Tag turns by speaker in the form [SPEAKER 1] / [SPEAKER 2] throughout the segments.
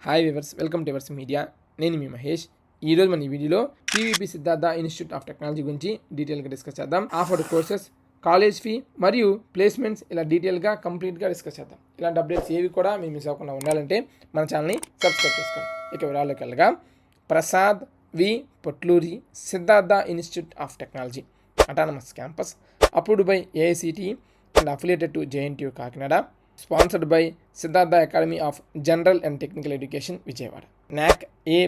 [SPEAKER 1] Hi viewers, welcome to viewers media. నేను మీ మహేష్. ఈరోజు మన ఈ వీడియోలో PVP Siddhartha institute of technology గురించి డీటెయిల్గా డిస్కస్ చేద్దాం. ఆఫర్డ్ కోర్సెస్, కాలేజ్ ఫీ మరియు ప్లేస్మెంట్స్ ఇలా డీటెయిల్గా కంప్లీట్గా డిస్కస్ చేద్దాం. ఇలాంటి అప్డేట్స్ ఏవి కూడా మీరు మిస్ అవ్వకుండా ఉండాలంటే మన ఛానల్ని సబ్స్క్రైబ్ చేసుకోండి. ఇక వివరాల్లోకి వెళ్ళగా, Prasad V Potluri Siddhartha institute of technology autonomous campus, approved by AICTE and affiliated to JNTU Kakinada, sponsored by Siddhartha academy of general and technical education Vijayawada. NAC A+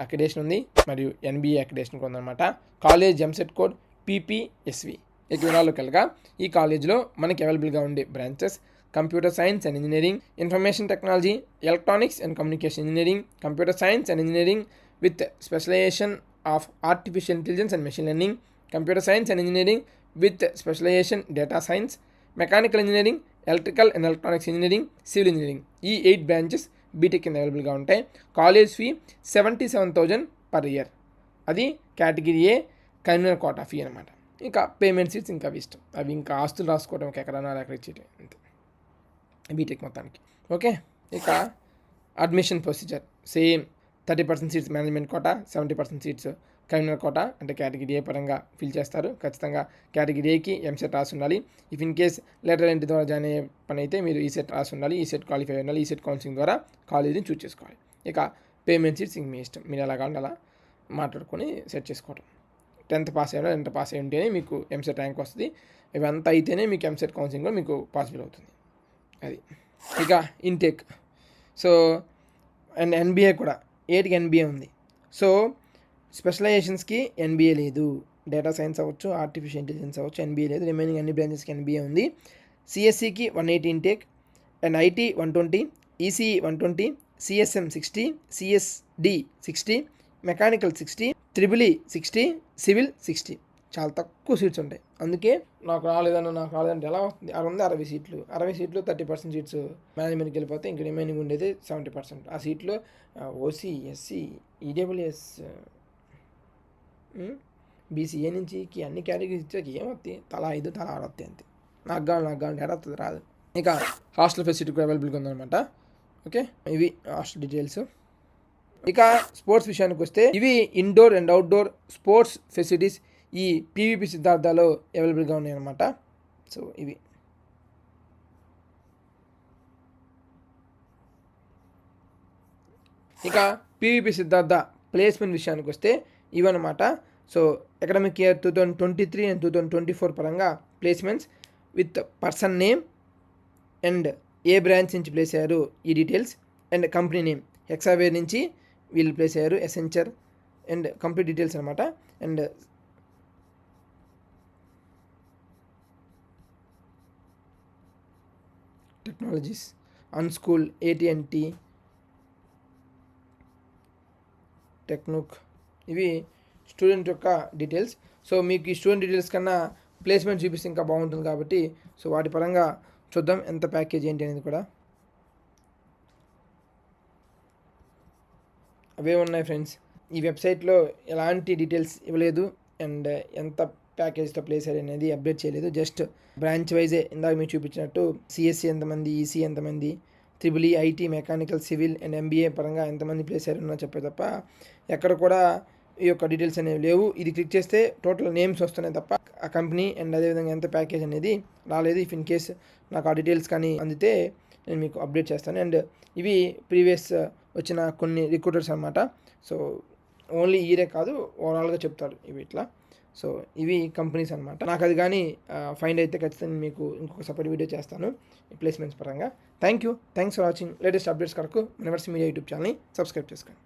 [SPEAKER 1] accreditation ఉంది మరియు NBA అక్రిడేషన్ కూడా ఉందన్నమాట. College EAMCET code PPSV. ఇక వివరాల్లోకి వెళ్ళగా, ఈ కాలేజ్లో మనకి అవైలబుల్గా ఉండే branches computer science and engineering, information technology, electronics and communication engineering, computer science and engineering with specialization of artificial intelligence and machine learning, computer science and engineering with specialization data science, mechanical engineering, electrical and electronics engineering, civil engineering. ఈ 8 branches BTech కింద అవైలబుల్గా ఉంటాయి. College fee 77,000 per year. అది కేటగిరీ A convener quota fee అనమాట. ఇంకా payment seats ఇంకా ఇష్టం, అవి ఇంకా ఆస్తులు రాసుకోవడం ఎక్కడన్నా అక్కడ ఇచ్చేయటం అంతే బీటెక్ మొత్తానికి. ఓకే, ఇక admission procedure same. 30% seats management quota, 70% seats convener quota అంటే కేటగిరీ ఏ పరంగా ఫిల్ చేస్తారు. ఖచ్చితంగా కేటగిరీ ఏకి ఎంసెట్ రాసి ఉండాలి. If in case lateral entry ద్వారా జాయిన్ అయ్యే పని అయితే మీరు ఈసెట్ రాసి ఉండాలి, ఈసెట్ క్వాలిఫై అయి ఉండాలి, ఈసెట్ కౌన్సిలింగ్ ద్వారా కాలేజీని చూస్ చేసుకోవాలి. ఇక పేమెంట్ సీట్స్ ఇంక మీ ఇష్టం, మీరు ఎలా కావాలంటే అలా మాట్లాడుకొని సెట్ చేసుకోవడం. 10th పాస్ అయ్యారో 10th పాస్ అయి ఉంటేనే మీకు ఎంసెట్ ర్యాంక్ వస్తుంది. ఇవంతా అయితేనే మీకు ఎంసెట్ కౌన్సిలింగ్ కూడా మీకు పాసిబుల్ అవుతుంది. అది ఇక ఇంటేక్. సో అండ్ NBA కూడా 8కి NBA ఉంది. సో స్పెషలైజేషన్స్కి NBA లేదు. డేటా సైన్స్ అవ్వచ్చు, ఆర్టిఫిషియల్ ఇంటెలిజెన్స్ అవ్వచ్చు, NBA లేదు. రిమైనింగ్ అన్ని బ్రాంచెస్కి NBA ఉంది. CSCకి 180 intake and IT 120, ECE 120, CSM 60, CSD 60, mechanical 60, EEE 60, civil 60. చాలా తక్కువ సీట్స్ ఉంటాయి. అందుకే నాకు రాలేదంటే ఎలా వస్తుంది? 60 సీట్లు, 60 సీట్లు 30% సీట్స్ మేనేజ్మెంట్కి వెళ్ళిపోతే ఇంక రిమైనింగ్ ఉండేది 70%. ఆ సీట్లో ఓసీ, ఎస్సీ, ఈడబ్ల్యూఎస్, BCA నుంచి అన్ని కేటగిరీస్ ఇచ్చాక ఏమవుతాయి? తలా 5 తలా 6 వస్తాయి అంతే. నాకు కావాలి ఎడవుతుంది రాదు. ఇక హాస్టల్ ఫెసిలిటీ కూడా అవైలబుల్గా ఉందన్నమాట. ఓకే, ఇవి హాస్టల్ డీటెయిల్స్. ఇక స్పోర్ట్స్ విషయానికి వస్తే, ఇవి indoor and outdoor sports facilities ఈ పీవీపీ సిద్ధార్థలో అవైలబుల్గా ఉన్నాయన్నమాట. సో ఇవి ఇక పీవీపీ సిద్ధార్థ ప్లేస్మెంట్ విషయానికి వస్తే ఇవన్నమాట. సో అకాడమిక్ ఇయర్ 2023 అండ్ 2024 పరంగా placements with person name and ఏ బ్రాంచ్ నుంచి ప్లేస్ అయ్యారు ఈ details and company name. Hexaware నుంచి వీళ్ళు ప్లేస్ అయ్యారు, ఎసెంచర్ అండ్ కంప్లీట్ డీటెయిల్స్ అనమాట. అండ్ టెక్నాలజీస్, అన్స్కూల్, AT&T, టెక్నుక్. ఇవి స్టూడెంట్ యొక్క డీటెయిల్స్. సో మీకు ఈ స్టూడెంట్ డీటెయిల్స్ కన్నా ప్లేస్మెంట్ చూపిస్తే ఇంకా బాగుంటుంది కాబట్టి సో వాటి పరంగా చూద్దాం ఎంత ప్యాకేజ్ ఏంటి అనేది కూడా. అవే ఉన్నాయి ఫ్రెండ్స్. ఈ వెబ్సైట్లో ఎలాంటి డీటెయిల్స్ ఇవ్వలేదు అండ్ ఎంత ప్యాకేజ్తో ప్లేస్ అయ్యారు అనేది అప్డేట్ చేయలేదు. జస్ట్ బ్రాంచ్ వైజే ఇందాక మీరు చూపించినట్టు CSC ఎంతమంది, ECE ఎంతమంది, EEE, IT, mechanical, civil and MBA పరంగా ఎంతమంది ప్లేస్ అయ్యారో చెప్పే తప్ప ఎక్కడ కూడా ఈ యొక్క డీటెయిల్స్ అనేవి లేవు. ఇది క్లిక్ చేస్తే టోటల్ నేమ్స్ వస్తున్నాయి తప్ప ఆ కంపెనీ అండ్ అదేవిధంగా ఎంత ప్యాకేజ్ అనేది రాలేదు. ఇఫ్ ఇన్ కేస్ నాకు ఆ డీటెయిల్స్ కానీ అందితే నేను మీకు అప్డేట్ చేస్తాను. అండ్ ఇవి ప్రీవియస్ వచ్చిన కొన్ని రిక్రూటర్స్ అనమాట. సో ఓన్లీ ఈరే కాదు, ఓవరాల్గా చెప్తారు ఇవి ఇట్లా. సో ఇవి కంపెనీస్ అనమాట. నాకు అది కానీ ఫైండ్ అయితే ఖచ్చితంగా మీకు ఇంకొక సపరేట్ వీడియో చేస్తాను ప్లేస్మెంట్స్ పరంగా. Thanks for watching. Latest updates కొరకు వివర్స్ మీడియా యూట్యూబ్ ఛానల్ని సబ్స్క్రైబ్ చేసుకోండి.